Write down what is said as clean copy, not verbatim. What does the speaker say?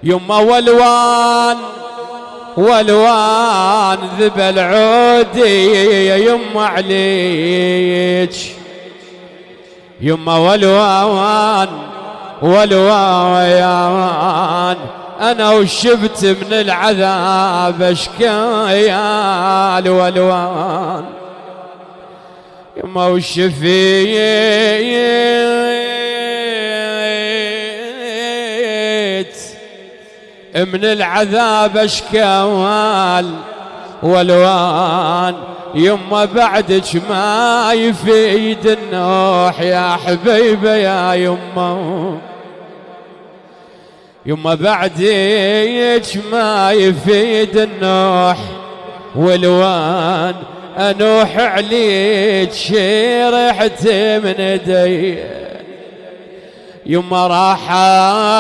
يما والوان والوان ذبل عودي يما عليك، يما والوان والوان انا وشبت من العذاب اشكايا والوان، يما وشفيت من العذاب اشكال والوان، يما بعدك ما يفيد النوح يا حبيبه يا يما، يما بعدك ما يفيد النوح والوان، انوح عليك شرحتي من ايدي، يما راحت